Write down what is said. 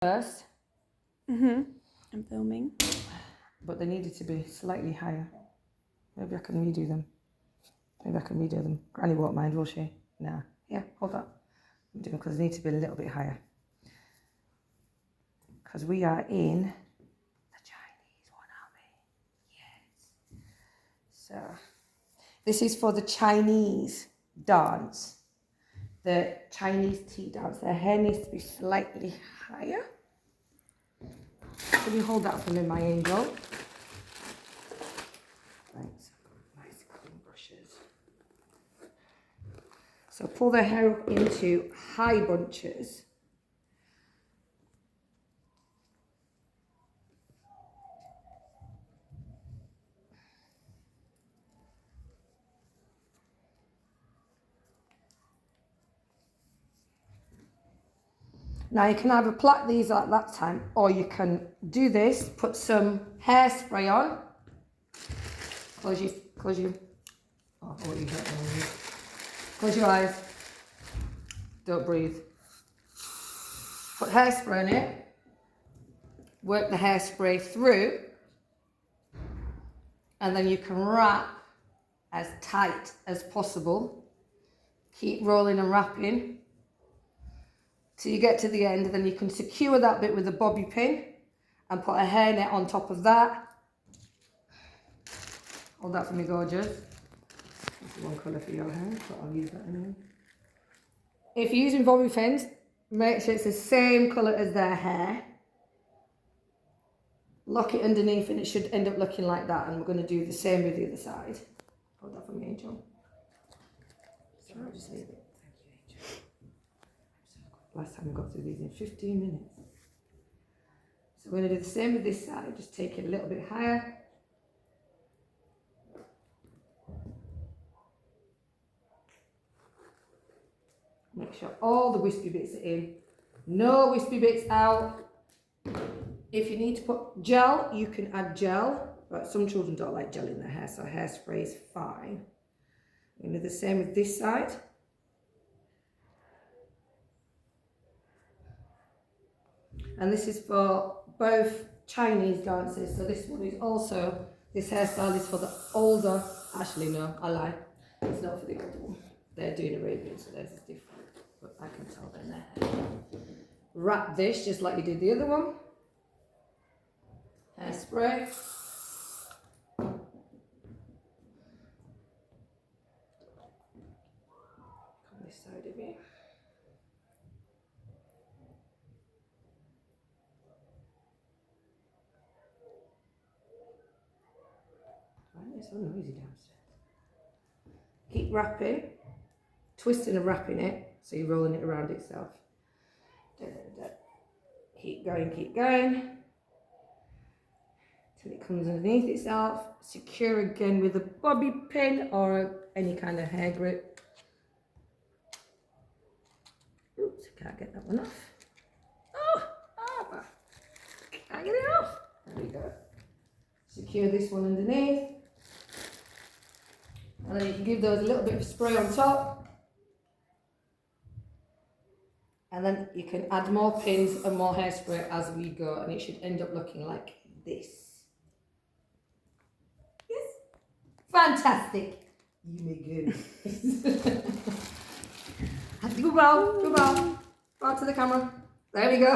first. I'm filming. But they needed to be slightly higher. Maybe I can redo them. Granny won't mind, will she? Nah. Yeah, hold that. I'm doing because they need to be a little bit higher. Because we are in the Chinese one, aren't we? Yes. So, this is for the Chinese dance. The Chinese tea dance. Their hair needs to be slightly higher. Can you hold that for me, my angel? Thanks. Nice clean brushes. So pull their hair up into high bunches. Now you can either plait these like that time, or you can do this, put some hairspray on. Close your, oh, what you got on. Close your eyes. Don't breathe. Put hairspray on it. Work the hairspray through. And then you can wrap as tight as possible. Keep rolling and wrapping till you get to the end, and then you can secure that bit with a bobby pin and put a hairnet on top of that. Hold that for me, gorgeous. This is one colour for your hair, but I'll use that anyway. If you're using bobby pins, make sure it's the same colour as their hair. Lock it underneath and it should end up looking like that, and we're going to do the same with the other side. Hold that for me, Angel. Sorry, I'll just leave it. Last time we got through these in 15 minutes. So we're going to do the same with this side, just take it a little bit higher. Make sure all the wispy bits are in. No wispy bits out. If you need to put gel, you can add gel. But some children don't like gel in their hair, so hairspray is fine. We're going to do the same with this side. And this is for both Chinese dances. So this one is also, this hairstyle is for the older, actually no, I lie. It's not for the older one. They're doing Arabian, so theirs is different. But I can tell they're hair. Wrap this just like you did the other one. Hairspray. Come this side of it. It's so noisy downstairs. Keep wrapping, twisting and wrapping it, so you're rolling it around itself. Keep going, till it comes underneath itself. Secure again with a bobby pin or any kind of hair grip. Oops, can't get that one off. Can't get it off. There we go. Secure this one underneath. And then you can give those a little bit of spray on top. And then you can add more pins and more hairspray as we go, and it should end up looking like this. Yes? Fantastic. You may go. Go bow to the camera. There we go.